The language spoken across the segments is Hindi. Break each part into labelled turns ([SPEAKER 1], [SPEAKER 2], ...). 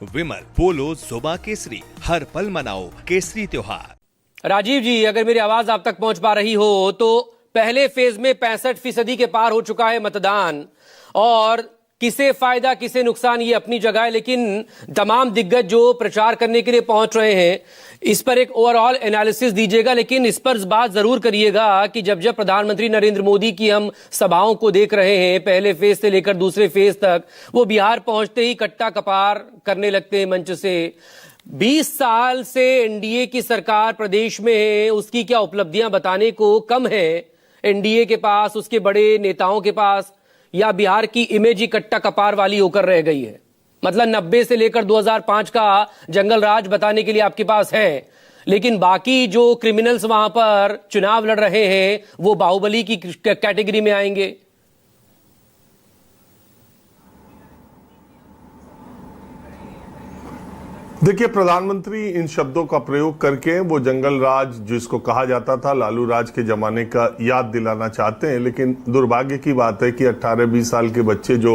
[SPEAKER 1] विमल पोलो जुबा केसरी, हर पल मनाओ केसरी त्योहार।
[SPEAKER 2] राजीव जी, अगर मेरी आवाज आप तक पहुंच पा रही हो तो पहले फेज में 65% के पार हो चुका है मतदान, और किसे फायदा किसे नुकसान ये अपनी जगह है, लेकिन तमाम दिग्गज जो प्रचार करने के लिए पहुंच रहे हैं इस पर एक ओवरऑल एनालिसिस दीजिएगा। लेकिन इस पर बात जरूर करिएगा कि जब जब प्रधानमंत्री नरेंद्र मोदी की हम सभाओं को देख रहे हैं, पहले फेज से लेकर दूसरे फेज तक, वो बिहार पहुंचते ही कट्टा कपार करने लगते हैं मंच से। 20 साल से एनडीए की सरकार प्रदेश में है, उसकी क्या उपलब्धियां बताने को कम है एनडीए के पास, उसके बड़े नेताओं के पास, या बिहार की इमेज ही कट्टा कपार वाली होकर रह गई है? मतलब 90 से लेकर 2005 का जंगल राज बताने के लिए आपके पास है, लेकिन बाकी जो क्रिमिनल्स वहां पर चुनाव लड़ रहे हैं वो बाहुबली की कैटेगरी में आएंगे।
[SPEAKER 3] देखिए, प्रधानमंत्री इन शब्दों का प्रयोग करके वो जंगल राज जिसको कहा जाता था लालू राज के जमाने का याद दिलाना चाहते हैं। लेकिन दुर्भाग्य की बात है कि 18-20 साल के बच्चे जो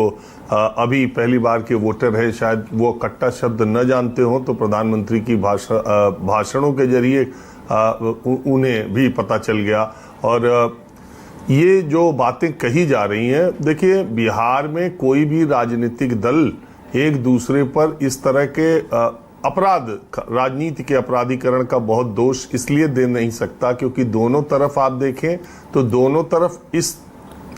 [SPEAKER 3] अभी पहली बार के वोटर हैं, शायद वो कट्टा शब्द न जानते हो, तो प्रधानमंत्री की भाषणों के जरिए उन्हें भी पता चल गया। और ये जो बातें कही जा रही हैं, देखिए बिहार में कोई भी राजनीतिक दल एक दूसरे पर इस तरह के अपराध, राजनीति के अपराधीकरण का बहुत दोष इसलिए दे नहीं सकता क्योंकि दोनों तरफ आप देखें तो दोनों तरफ इस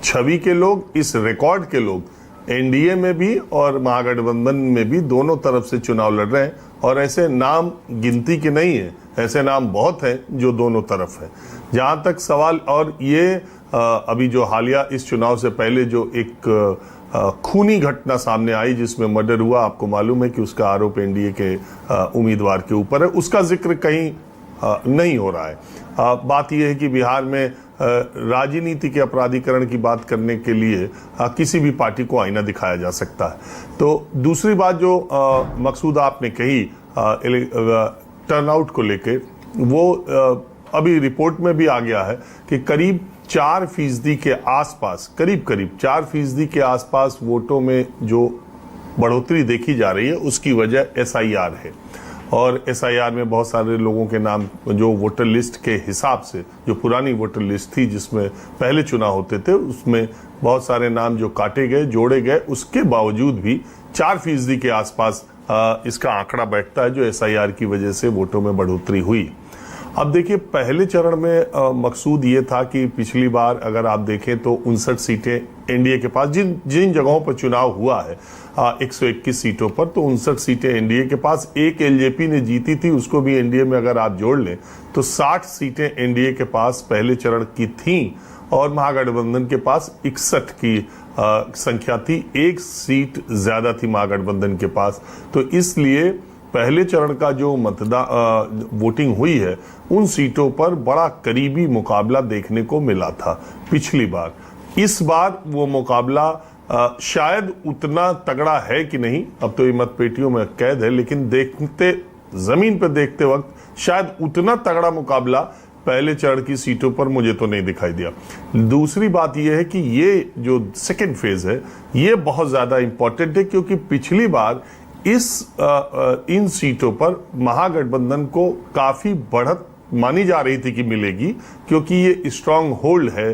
[SPEAKER 3] छवि के लोग, इस रिकॉर्ड के लोग एनडीए में भी और महागठबंधन में भी दोनों तरफ से चुनाव लड़ रहे हैं। और ऐसे नाम गिनती के नहीं है, ऐसे नाम बहुत हैं जो दोनों तरफ है। जहां तक सवाल, और ये अभी जो हालिया इस चुनाव से पहले जो एक खूनी घटना सामने आई जिसमें मर्डर हुआ, आपको मालूम है कि उसका आरोप एनडीए के उम्मीदवार के ऊपर है, उसका जिक्र कहीं नहीं हो रहा है। बात यह है कि बिहार में राजनीति के अपराधीकरण की बात करने के लिए किसी भी पार्टी को आईना दिखाया जा सकता है। तो दूसरी बात जो मकसूद आपने कही टर्नआउट को लेके, वो अभी रिपोर्ट में भी आ गया है कि करीब 4% के आसपास, करीब 4% के आसपास वोटों में जो बढ़ोतरी देखी जा रही है उसकी वजह एसआईआर है। और एसआईआर में बहुत सारे लोगों के नाम जो वोटर लिस्ट के हिसाब से, जो पुरानी वोटर लिस्ट थी जिसमें पहले चुनाव होते थे, उसमें बहुत सारे नाम जो काटे गए, जोड़े गए, उसके बावजूद भी 4% के आसपास इसका आंकड़ा बैठता है जो एसआईआर की वजह से वोटों में बढ़ोतरी हुई। अब देखिए, पहले चरण में मकसूद ये था कि पिछली बार अगर आप देखें तो 59 सीटें एनडीए के पास, जिन जगहों पर चुनाव हुआ है 121 सीटों पर, तो 59 सीटें एनडीए के पास, एक एलजेपी ने जीती थी, उसको भी एनडीए में अगर आप जोड़ लें तो 60 सीटें एनडीए के पास पहले चरण की थीं, और महागठबंधन के पास 61 की संख्या थी, एक सीट ज्यादा थी महागठबंधन के पास। तो इसलिए पहले चरण का जो वोटिंग हुई है उन सीटों पर बड़ा करीबी मुकाबला देखने को मिला था पिछली बार। इस बार वो मुकाबला शायद उतना तगड़ा है कि नहीं, अब तो ये मतपेटियों में कैद है, लेकिन देखते, जमीन पर देखते वक्त शायद उतना तगड़ा मुकाबला पहले चरण की सीटों पर मुझे तो नहीं दिखाई दिया। दूसरी बात यह है कि ये जो सेकेंड फेज है ये बहुत ज्यादा इंपॉर्टेंट है, क्योंकि पिछली बार इन सीटों पर महागठबंधन को काफी बढ़त मानी जा रही थी कि मिलेगी, क्योंकि ये स्ट्रांग होल्ड है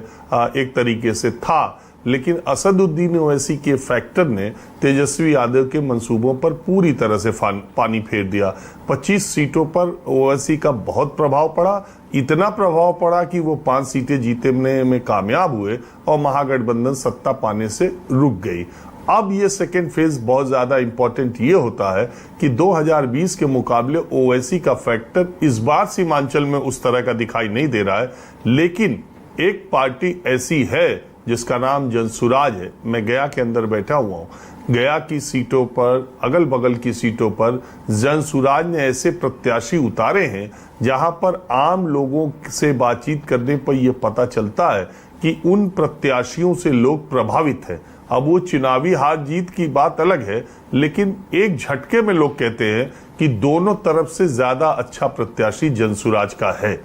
[SPEAKER 3] एक तरीके से था। लेकिन असदुद्दीन ओवैसी के फैक्टर ने तेजस्वी यादव के मंसूबों पर पूरी तरह से पानी फेर दिया। 25 सीटों पर ओवैसी का बहुत प्रभाव पड़ा, इतना प्रभाव पड़ा कि वो 5 सीटें जीतने में कामयाब हुए और महागठबंधन सत्ता पाने से रुक गई। अब ये सेकेंड फेज बहुत ज्यादा इंपॉर्टेंट ये होता है कि 2020 के मुकाबले ओवैसी का फैक्टर इस बार सीमांचल में उस तरह का दिखाई नहीं दे रहा है। लेकिन एक पार्टी ऐसी है जिसका नाम जनसुराज है। मैं गया के अंदर बैठा हुआ हूं, गया की सीटों पर, अगल बगल की सीटों पर जनसुराज ने ऐसे प्रत्याशी उतारे हैं जहां पर आम लोगों से बातचीत करने पर यह पता चलता है कि उन प्रत्याशियों से लोग प्रभावित हैं। अब वो चुनावी हार जीत की बात अलग है, लेकिन एक झटके में लोग कहते हैं कि दोनों तरफ से ज्यादा अच्छा प्रत्याशी जनसुराज का है।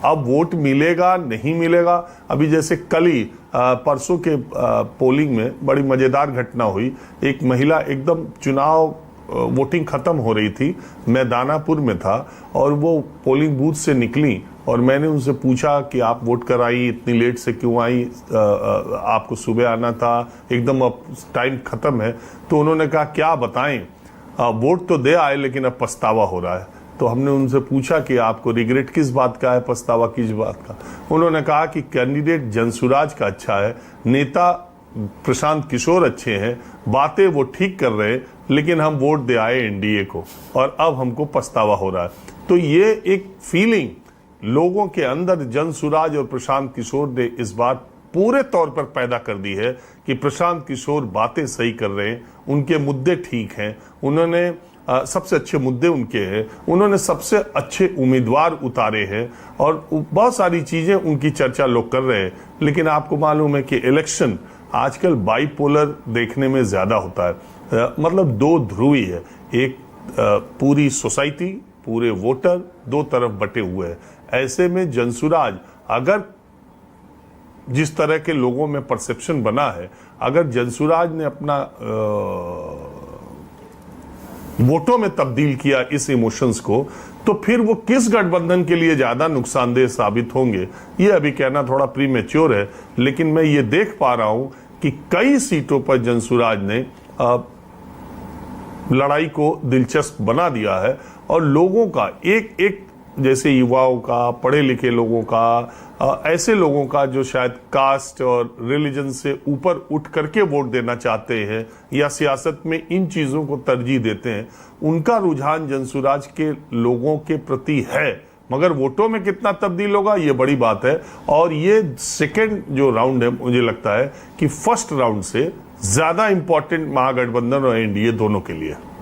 [SPEAKER 3] अब वोट मिलेगा नहीं मिलेगा, अभी जैसे कल ही परसों के पोलिंग में बड़ी मजेदार घटना हुई। एक महिला एकदम चुनाव वोटिंग खत्म हो रही थी, मैं दानापुर में था और वो पोलिंग बूथ से निकली और मैंने उनसे पूछा कि आप वोट कराई, इतनी लेट से क्यों आई, आपको सुबह आना था, एकदम अब टाइम खत्म है। तो उन्होंने कहा क्या बताएं, वोट तो दे आए लेकिन अब पछतावा हो रहा है। तो हमने उनसे पूछा कि आपको रिग्रेट किस बात का है, पछतावा किस बात का। उन्होंने कहा कि कैंडिडेट जनसुराज का अच्छा है, नेता प्रशांत किशोर अच्छे हैं, बातें वो ठीक कर रहे हैं, लेकिन हम वोट दे आए एनडीए को और अब हमको पछतावा हो रहा है। तो ये एक फीलिंग लोगों के अंदर जनसुराज और प्रशांत किशोर ने इस बार पूरे तौर पर पैदा कर दी है कि प्रशांत किशोर बातें सही कर रहे हैं, उनके मुद्दे ठीक हैं, उन्होंने सबसे अच्छे मुद्दे उनके हैं, उन्होंने सबसे अच्छे उम्मीदवार उतारे हैं और बहुत सारी चीजें उनकी चर्चा लोग कर रहे हैं। लेकिन आपको मालूम है कि इलेक्शन आजकल बाइपोलर देखने में ज्यादा होता है, मतलब दो ध्रुवी है, एक पूरी सोसाइटी, पूरे वोटर दो तरफ बटे हुए हैं। ऐसे में जनसुराज, अगर जिस तरह के लोगों में परसेप्शन बना है, अगर जनसुराज ने अपना वोटों में तब्दील किया इस इमोशंस को, तो फिर वो किस गठबंधन के लिए ज्यादा नुकसानदेह साबित होंगे ये अभी कहना थोड़ा प्रीमेच्योर है। लेकिन मैं ये देख पा रहा हूं कि कई सीटों पर जनसुराज ने लड़ाई को दिलचस्प बना दिया है और लोगों का एक एक, जैसे युवाओं का, पढ़े लिखे लोगों का, ऐसे लोगों का जो शायद कास्ट और रिलीजन से ऊपर उठ करके वोट देना चाहते हैं या सियासत में इन चीजों को तरजीह देते हैं, उनका रुझान जनसुराज के लोगों के प्रति है। मगर वोटों में कितना तब्दील होगा ये बड़ी बात है और ये सेकेंड जो राउंड है मुझे लगता है कि फर्स्ट राउंड से ज्यादा इंपॉर्टेंट महागठबंधन और एनडीए दोनों के लिए।